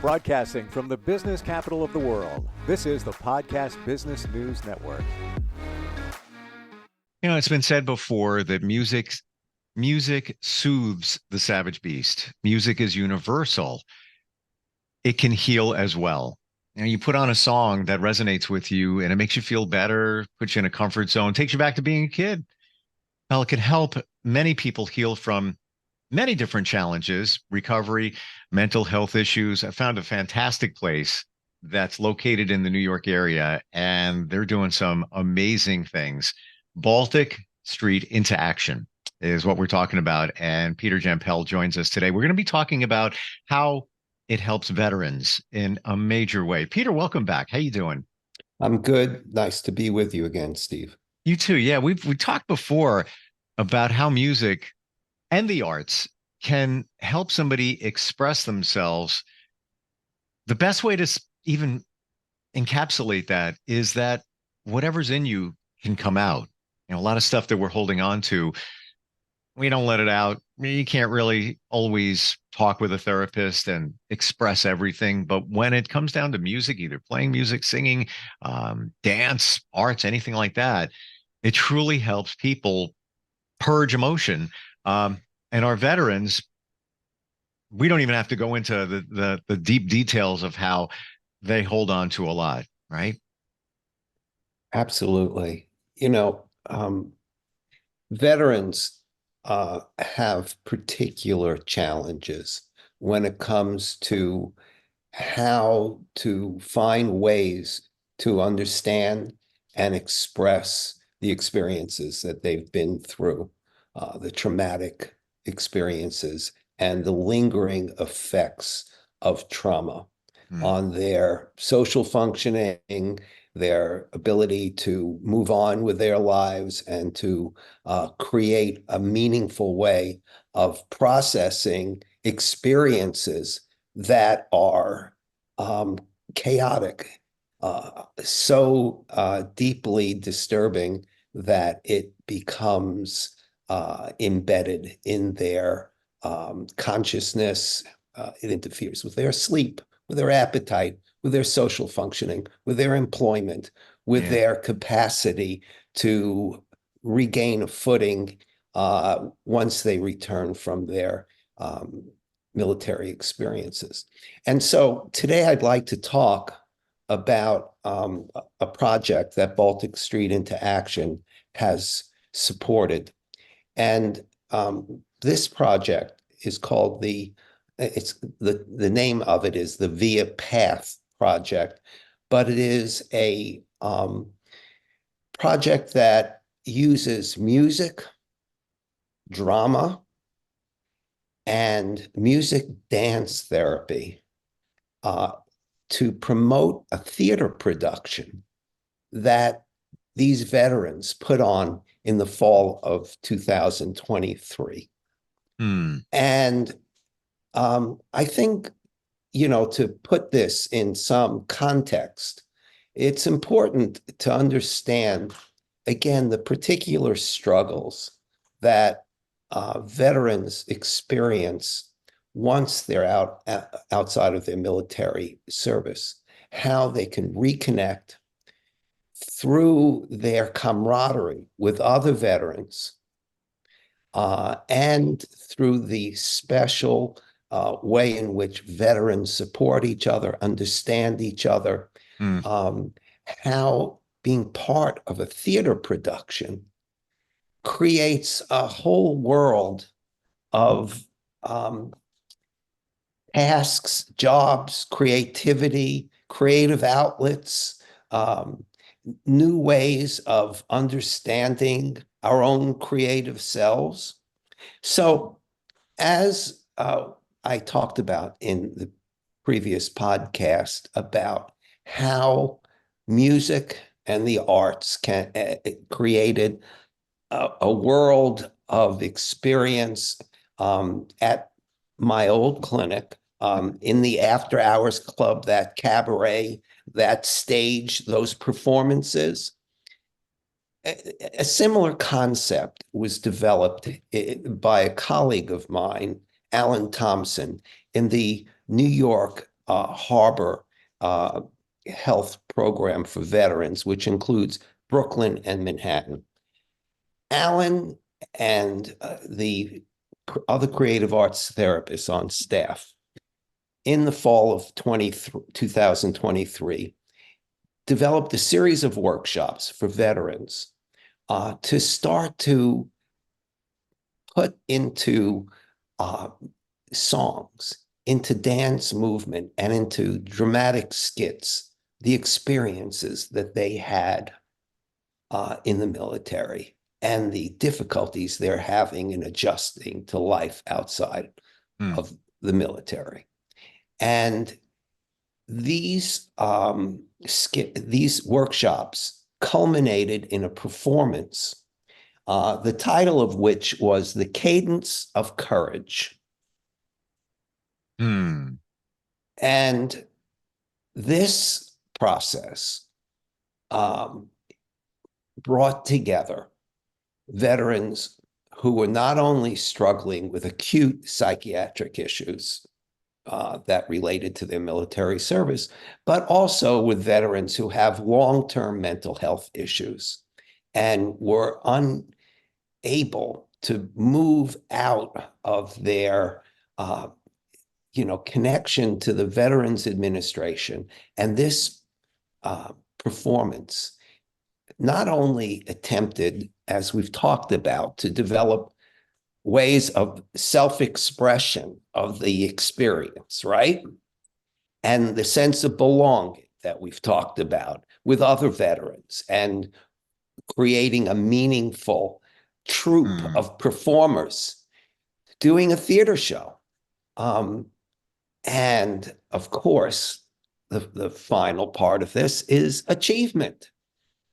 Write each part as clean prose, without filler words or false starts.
Broadcasting from the business capital of the world, this is the Podcast Business News Network. You know, it's been said before that music soothes the savage beast. Music is universal. It can heal as well. You know, you put on a song that resonates with you and it makes you feel better, puts you in a comfort zone, takes you back to being a kid. Well, it can help many people heal from many different challenges, recovery, mental health issues. I found a fantastic place that's located in the New York area, and they're doing some amazing things. Baltic Street into Action is what we're talking about. And Peter Jampel joins us today. We're going to be talking about how it helps veterans in a major way. Peter, welcome back. How you doing? I'm good. Nice to be with you again, Steve. You too. Yeah, we talked before about how music and the arts can help somebody express themselves. The best way to even encapsulate that is that whatever's in you can come out. You know, a lot of stuff that we're holding on to, we don't let it out. You can't really always talk with a therapist and express everything. But when it comes down to music, either playing music, singing, dance, arts, anything like that, it truly helps people purge emotion. And our veterans, we don't even have to go into the deep details of how they hold on to a lot, right? Absolutely. Veterans have particular challenges when it comes to how to find ways to understand and express the experiences that they've been through, the traumatic experiences and the lingering effects of trauma on their social functioning, their ability to move on with their lives and to create a meaningful way of processing experiences that are chaotic, so deeply disturbing that it becomes embedded in their consciousness. It interferes with their sleep, with their appetite, with their social functioning, with their employment, with their capacity to regain a footing once they return from their military experiences. And so today I'd like to talk about a project that Baltic Street into Action has supported. And this project is called the name of it is the Via Path Project, but it is a project that uses music, drama, and music dance therapy to promote a theater production that these veterans put on in the fall of 2023. And I think, to put this in some context, it's important to understand, again, the particular struggles that veterans experience once they're outside of their military service, how they can reconnect through their camaraderie with other veterans and through the special way in which veterans support each other, understand each other, how being part of a theater production creates a whole world of tasks, jobs, creativity, creative outlets, new ways of understanding our own creative selves. So as I talked about in the previous podcast about how music and the arts can created a world of experience at my old clinic, in the after hours club, that cabaret, that stage, those performances. A similar concept was developed by a colleague of mine, Alan Thompson, in the New York harbor health program for veterans, which includes Brooklyn and Manhattan. Alan and the other creative arts therapists on staff in the fall of 2023 developed a series of workshops for veterans to start to put into songs, into dance movement, and into dramatic skits the experiences that they had in the military and the difficulties they're having in adjusting to life outside of the military. And these workshops culminated in a performance, the title of which was The Cadence of Courage. Hmm. And this process brought together veterans who were not only struggling with acute psychiatric issues that related to their military service, but also with veterans who have long-term mental health issues and were unable to move out of their connection to the Veterans Administration. And this performance not only attempted, as we've talked about, to develop ways of self-expression of the experience, right? And the sense of belonging that we've talked about with other veterans and creating a meaningful troupe of performers doing a theater show. And of course, the final part of this is achievement.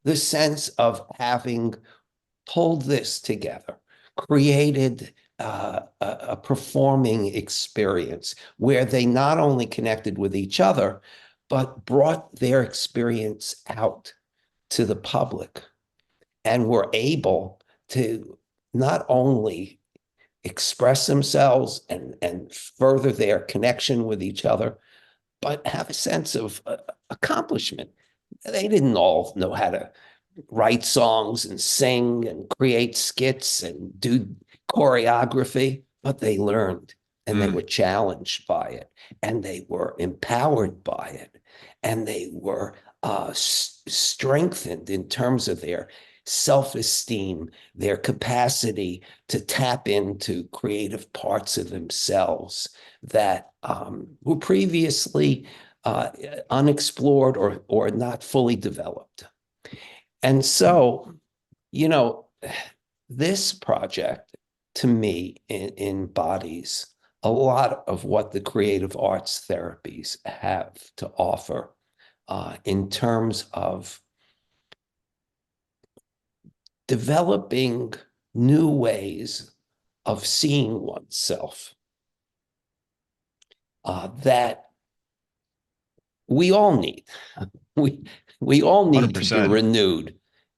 The sense of having pulled this together, created a performing experience where they not only connected with each other, but brought their experience out to the public and were able to not only express themselves and further their connection with each other, but have a sense of accomplishment. They didn't all know how to write songs and sing and create skits and do choreography, but they learned and they were challenged by it and they were empowered by it and they were strengthened in terms of their self-esteem, their capacity to tap into creative parts of themselves that were previously unexplored or not fully developed. And so, this project to me embodies a lot of what the creative arts therapies have to offer in terms of developing new ways of seeing oneself that we all need. We all need 100%. to be renewed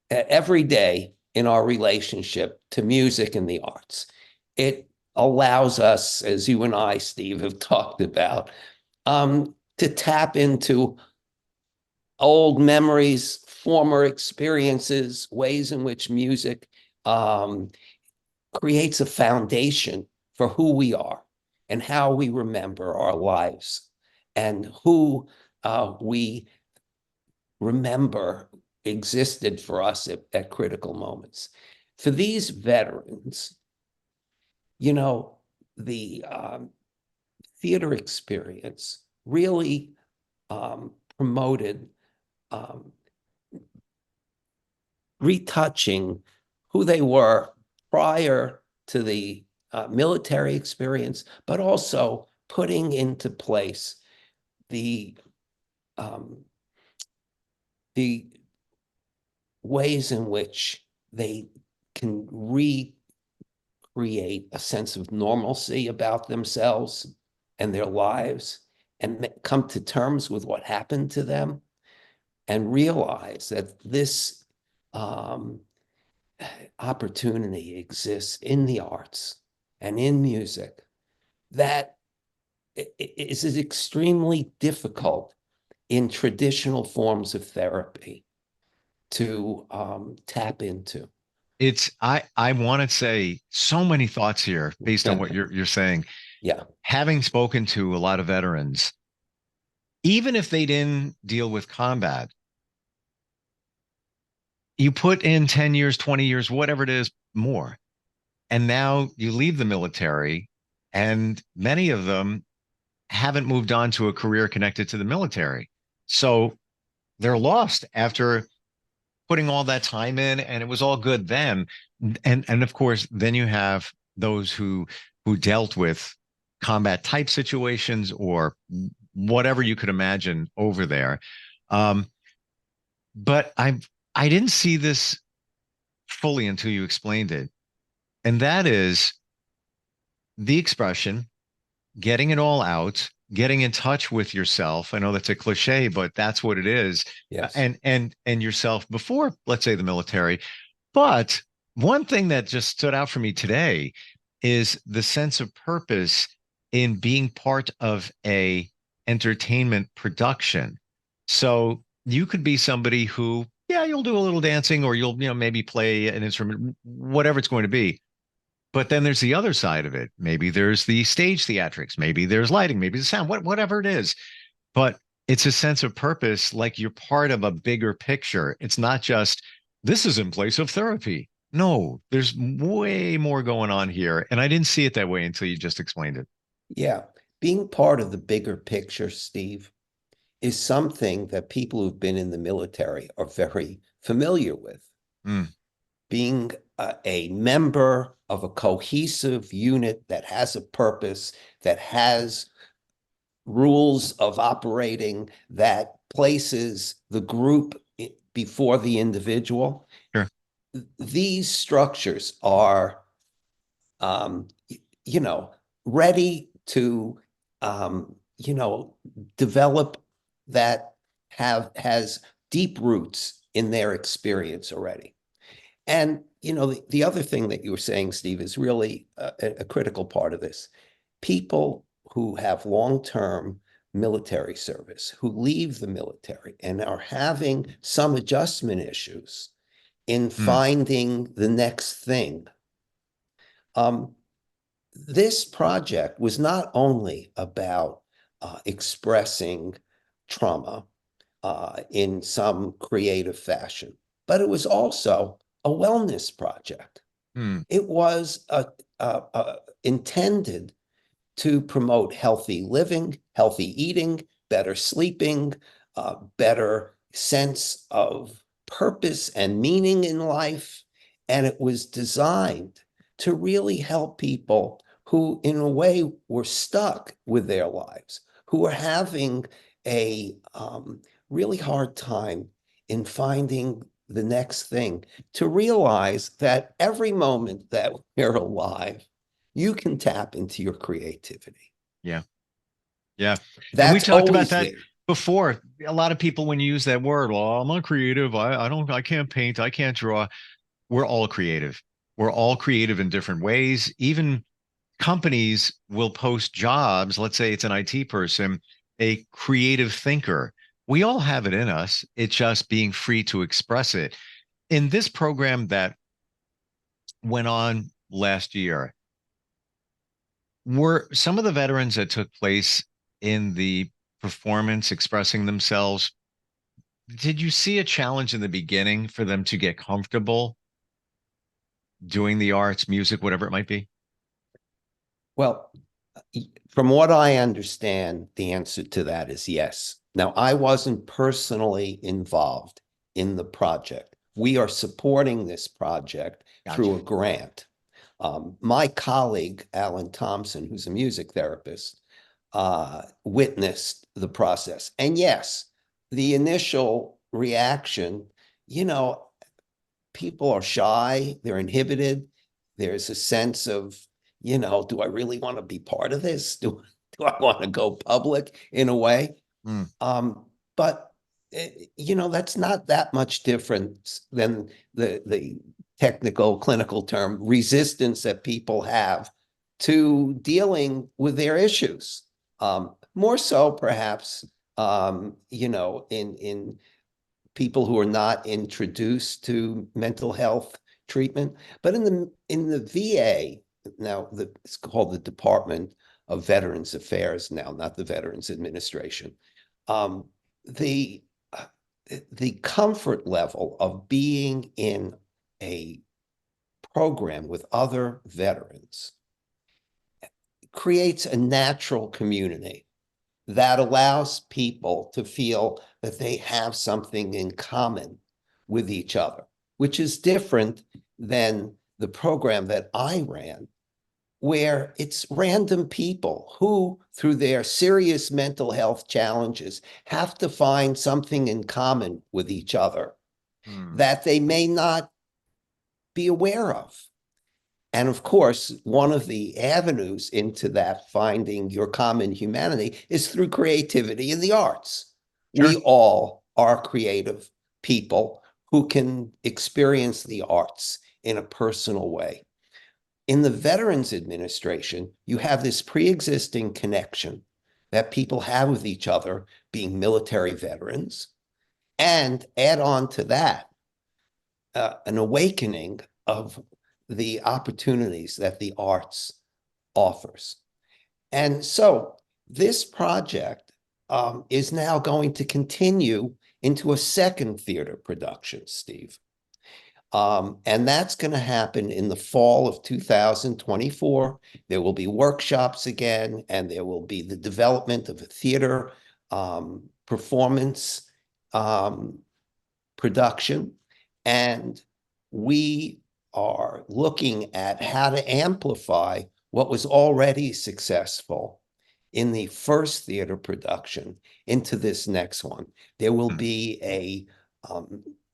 every day in our relationship to music and the arts. It allows us, as you and I, Steve, have talked about, to tap into old memories, former experiences, ways in which music creates a foundation for who we are and how we remember our lives and who we remember existed for us at critical moments. For these veterans, the theater experience really promoted retouching who they were prior to the military experience, but also putting into place the ways in which they can recreate a sense of normalcy about themselves and their lives and come to terms with what happened to them and realize that this opportunity exists in the arts and in music that is extremely difficult in traditional forms of therapy to tap into. I want to say so many thoughts here based on what you're saying. Yeah. Having spoken to a lot of veterans, even if they didn't deal with combat, you put in 10 years, 20 years, whatever it is, more. And now you leave the military, and many of them haven't moved on to a career connected to the military. So they're lost after putting all that time in, and it was all good then. And of course, then you have those who dealt with combat type situations or whatever you could imagine over there. Um, but I didn't see this fully until you explained it. And that is the expression, getting it all out, getting in touch with yourself. I know that's a cliche, but that's what it is. Yes. And yourself before, let's say, the military. But one thing that just stood out for me today is the sense of purpose in being part of a entertainment production. So you could be somebody who, yeah, you'll do a little dancing, or you'll, maybe play an instrument, whatever it's going to be. But then there's the other side of it. Maybe there's the stage theatrics, maybe there's lighting, maybe the sound, whatever it is. But it's a sense of purpose, like you're part of a bigger picture. It's not just this is in place of therapy. No, there's way more going on here. And I didn't see it that way until you just explained it. Yeah. Being part of the bigger picture, Steve, is something that people who've been in the military are very familiar with. Mm, Being a member of a cohesive unit that has a purpose, that has rules of operating, that places the group before the individual. sure. These structures are, ready to, develop that has deep roots in their experience already. And, the other thing that you were saying, Steve, is really a critical part of this. People who have long-term military service, who leave the military and are having some adjustment issues in Mm, finding the next thing. This project was not only about expressing trauma in some creative fashion, but it was also a wellness project. mm, It was intended to promote healthy living, healthy eating, better sleeping, better sense of purpose and meaning in life. And it was designed to really help people who, in a way, were stuck with their lives, who were having a really hard time in finding the next thing, to realize that every moment that we're alive, you can tap into your creativity. yeah. Yeah. And we That's talked about always that there. before. A lot of people, when you use that word, well, I'm not creative. I can't paint. I can't draw. We're all creative. We're all creative in different ways. Even companies will post jobs. Let's say it's an IT person, a creative thinker. We all have it in us. It's just being free to express it. In this program that went on last year, were some of the veterans that took place in the performance expressing themselves, did you see a challenge in the beginning for them to get comfortable doing the arts, music, whatever it might be? Well, from what I understand, the answer to that is yes. Now, I wasn't personally involved in the project. We are supporting this project through Gotcha. a grant. My colleague, Alan Thompson, who's a music therapist, witnessed the process. And yes, the initial reaction, you know, people are shy, they're inhibited. There's a sense of, do I really want to be part of this? Do I want to go public in a way? Mm, But that's not that much different than the technical clinical term resistance that people have to dealing with their issues. More so perhaps, in people who are not introduced to mental health treatment. But in the VA, now it's called the Department of Veterans Affairs now, not the Veterans Administration. Um, the the comfort level of being in a program with other veterans creates a natural community that allows people to feel that they have something in common with each other, which is different than the program that I ran, where it's random people who, through their serious mental health challenges, have to find something in common with each other that they may not be aware of. And of course, one of the avenues into that finding your common humanity is through creativity in the arts. Sure. We all are creative people who can experience the arts in a personal way. In the Veterans Administration, you have this pre-existing connection that people have with each other, being military veterans, and add on to that an awakening of the opportunities that the arts offers. And so this project is now going to continue into a second theater production, Steve. And that's going to happen in the fall of 2024. There will be workshops again, and there will be the development of a theater performance production. And we are looking at how to amplify what was already successful in the first theater production into this next one. There will be a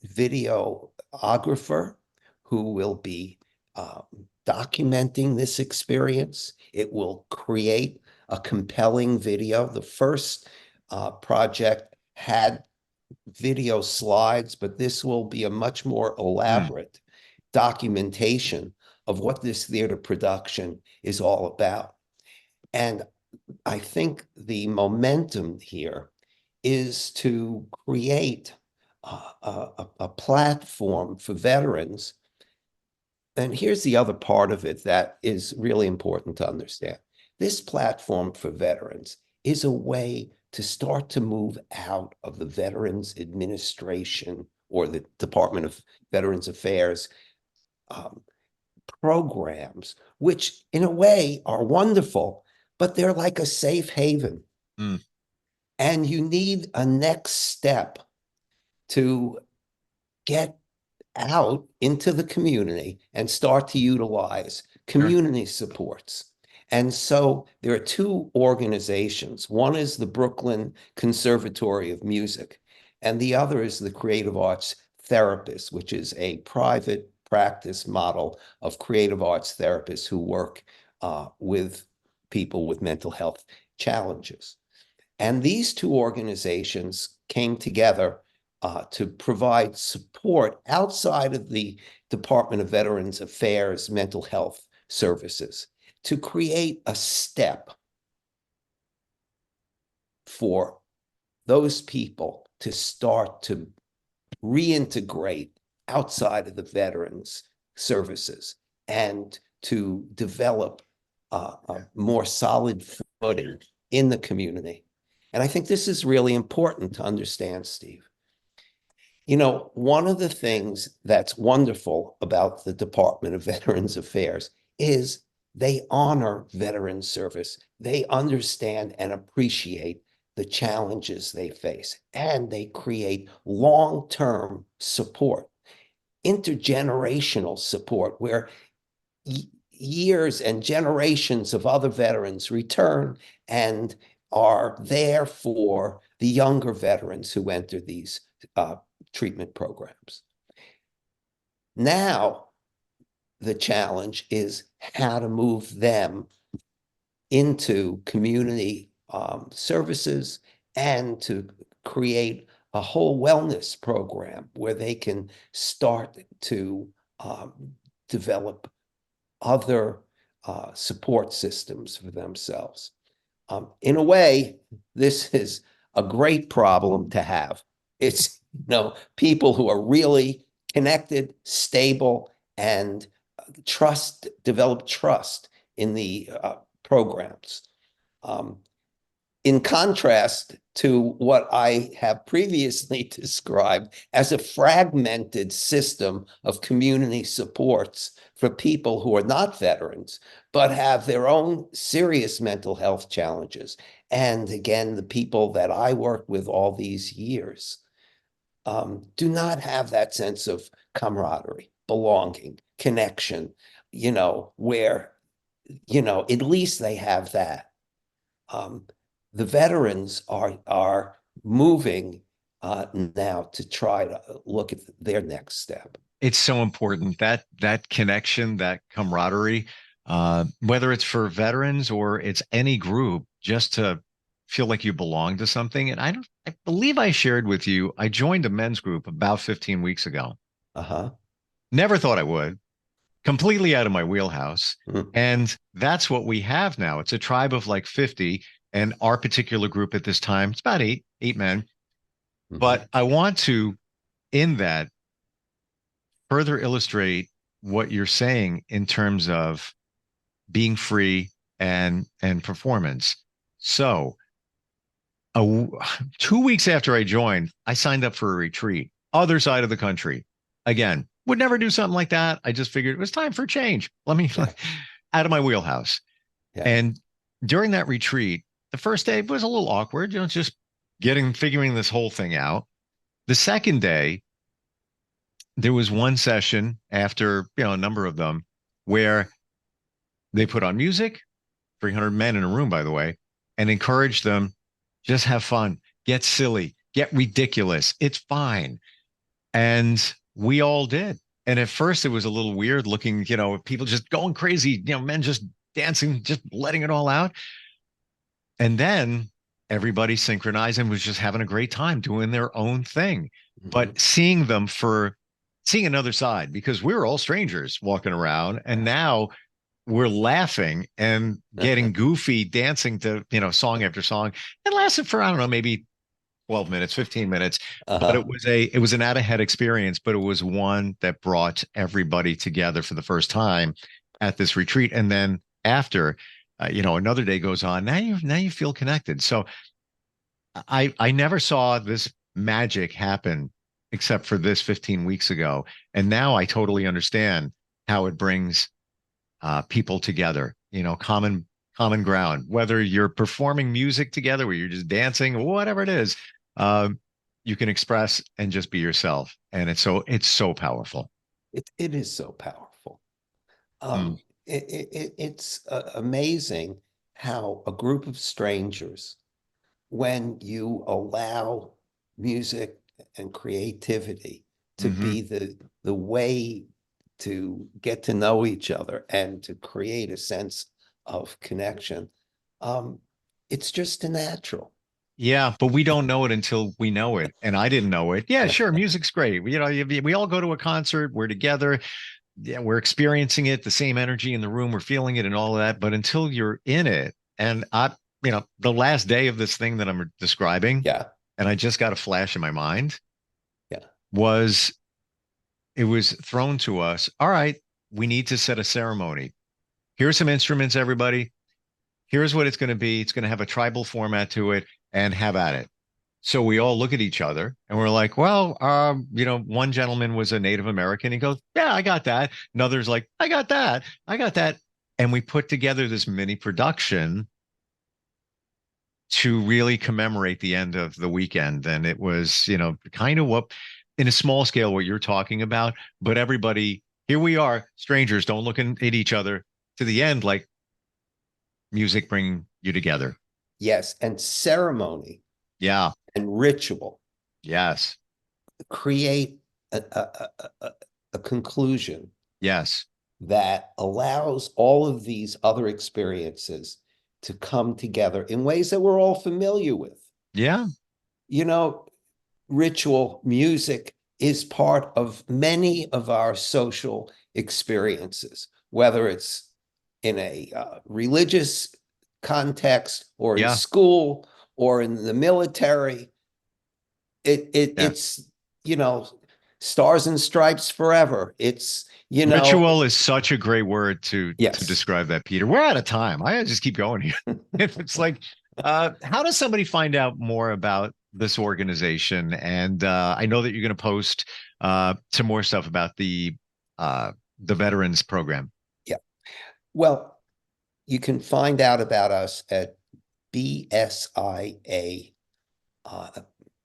videographer who will be documenting this experience. It will create a compelling video. The first project had video slides, but this will be a much more elaborate documentation of what this theater production is all about. And I think the momentum here is to create a platform for veterans. And here's the other part of it that is really important to understand. This platform for veterans is a way to start to move out of the Veterans Administration or the Department of Veterans Affairs programs, which in a way are wonderful, but they're like a safe haven. And you need a next step to get out into the community and start to utilize community supports. And so there are two organizations. One is the Brooklyn Conservatory of Music, and the other is the Creative Arts Therapist, which is a private practice model of creative arts therapists who work with people with mental health challenges. And these two organizations came together to provide support outside of the Department of Veterans Affairs mental health services to create a step for those people to start to reintegrate outside of the veterans services and to develop a more solid footing in the community. And I think this is really important to understand, Steve. You know, one of the things that's wonderful about the Department of Veterans Affairs is they honor veteran service. They understand and appreciate the challenges they face, and they create long-term support, intergenerational support, where years and generations of other veterans return and are there for the younger veterans who enter these treatment programs. Now, the challenge is how to move them into community services and to create a whole wellness program where they can start to develop other support systems for themselves. In a way, this is a great problem to have. It's, people who are really connected, stable, and develop trust in the programs. Um, in contrast to what I have previously described as a fragmented system of community supports for people who are not veterans, but have their own serious mental health challenges. And again, the people that I work with all these years do not have that sense of camaraderie, belonging, connection, where, at least they have that. Um, the veterans are moving now to try to look at their next step. It's so important that that connection, that camaraderie, whether it's for veterans or it's any group, just to feel like you belong to something. And I believe I shared with you, I joined a men's group about 15 weeks ago. Uh-huh. Never thought I would, completely out of my wheelhouse. Mm-hmm. And that's what we have now. It's a tribe of like 50. And our particular group at this time, it's about eight men. But I want to, in that, further illustrate what you're saying in terms of being free and performance. So, 2 weeks after I joined, I signed up for a retreat, other side of the country. Again, would never do something like that. I just figured it was time for a change. Let me out of my wheelhouse. Yeah. And during that retreat, the first day was a little awkward, just figuring this whole thing out. The second day, there was one session after, a number of them where they put on music, 300 men in a room, by the way, and encouraged them, just have fun, get silly, get ridiculous. It's fine. And we all did. And at first it was a little weird looking, people just going crazy, men just dancing, just letting it all out. And then everybody synchronized and was just having a great time doing their own thing. But seeing another side, because we were all strangers walking around, and now we're laughing and getting goofy, dancing to, song after song. It lasted for, I don't know, maybe 12 minutes, 15 minutes, but it was an out of head experience, but it was one that brought everybody together for the first time at this retreat. And then after, another day goes on. Now you feel connected. So I never saw this magic happen except for this 15 weeks ago. And now I totally understand how it brings people together, common ground, whether you're performing music together, where you're just dancing, whatever it is, you can express and just be yourself. And it's so powerful. It is so powerful. It's amazing how a group of strangers, when you allow music and creativity to be the way to get to know each other and to create a sense of connection, it's just a natural. Yeah, but we don't know it until we know it. And I didn't know it. Yeah, sure, music's great. We all go to a concert, we're together, yeah, we're experiencing it, the same energy in the room, we're feeling it and all of that. But until you're in it, and the last day of this thing that I'm describing, and I just got a flash in my mind, it was thrown to us. All right, we need to set a ceremony. Here's some instruments, everybody. Here's what it's going to be. It's going to have a tribal format to it, and have at it. So we all look at each other and we're like, well, one gentleman was a Native American. He goes, yeah, I got that. Another's like, I got that. I got that. And we put together this mini production to really commemorate the end of the weekend. And it was, kind of what, in a small scale, what you're talking about, but everybody, here we are, strangers, don't look at each other, to the end, like music bringing you together. Yes. And ceremony. Yeah. And ritual. Yes. Create a conclusion. Yes. That allows all of these other experiences to come together in ways that we're all familiar with. Yeah. Ritual music is part of many of our social experiences, whether it's in a religious context or in Yeah. school or in the military. It's, stars and stripes forever. It's, Ritual is such a great word to yes. describe that, Peter. We're out of time. I just keep going here. It's like, how does somebody find out more about this organization? And I know that you're going to post some more stuff about the veterans program. Yeah. Well, you can find out about us at BSIA,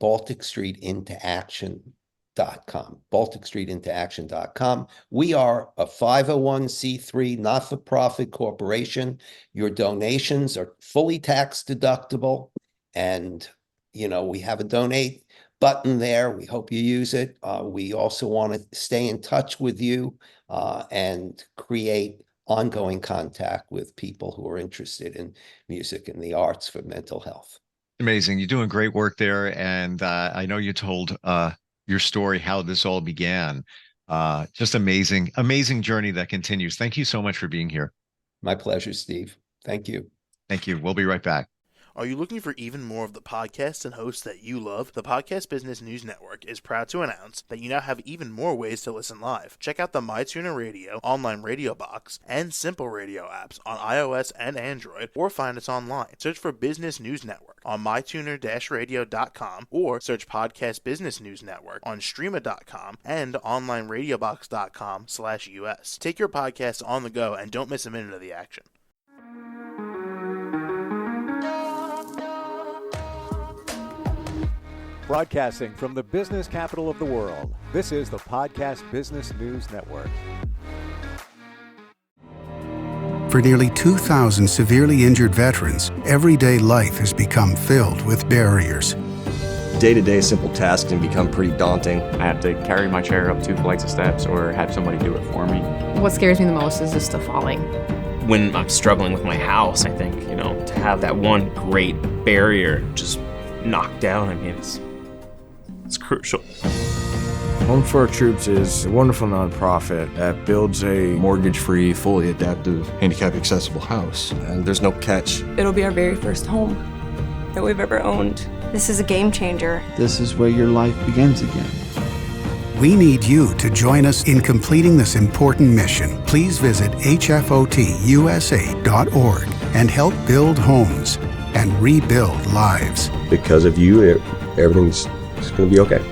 Baltic Street into Action.com, balticstreetintoaction.com. We are a 501c3 not-for-profit corporation. Your donations are fully tax deductible, and we have a donate button there. We hope you use it. We also want to stay in touch with you and create ongoing contact with people who are interested in music and the arts for mental health. Amazing. You're doing great work there. And I know you told your story, how this all began. Just amazing, amazing journey that continues. Thank you so much for being here. My pleasure, Steve. Thank you. Thank you. We'll be right back. Are you looking for even more of the podcasts and hosts that you love? The Podcast Business News Network is proud to announce that you now have even more ways to listen live. Check out the MyTuner Radio, online radio box, and Simple Radio apps on iOS and Android, or find us online. Search for Business News Network on mytuner-radio.com, or search Podcast Business News Network on streama.com and onlineradiobox.com/US. Take your podcast on the go and don't miss a minute of the action. Broadcasting from the business capital of the world, this is the Podcast Business News Network. For nearly 2,000 severely injured veterans, everyday life has become filled with barriers. Day-to-day simple tasks can become pretty daunting. I have to carry my chair up 2 flights of steps or have somebody do it for me. What scares me the most is just the falling. When I'm struggling with my house, I think, to have that one great barrier just knocked down, it's crucial. Home for Our Troops is a wonderful nonprofit that builds a mortgage-free, fully adaptive, handicap-accessible house. And there's no catch. It'll be our very first home that we've ever owned. This is a game changer. This is where your life begins again. We need you to join us in completing this important mission. Please visit hfotusa.org and help build homes and rebuild lives. Because of you, everything's going to be okay.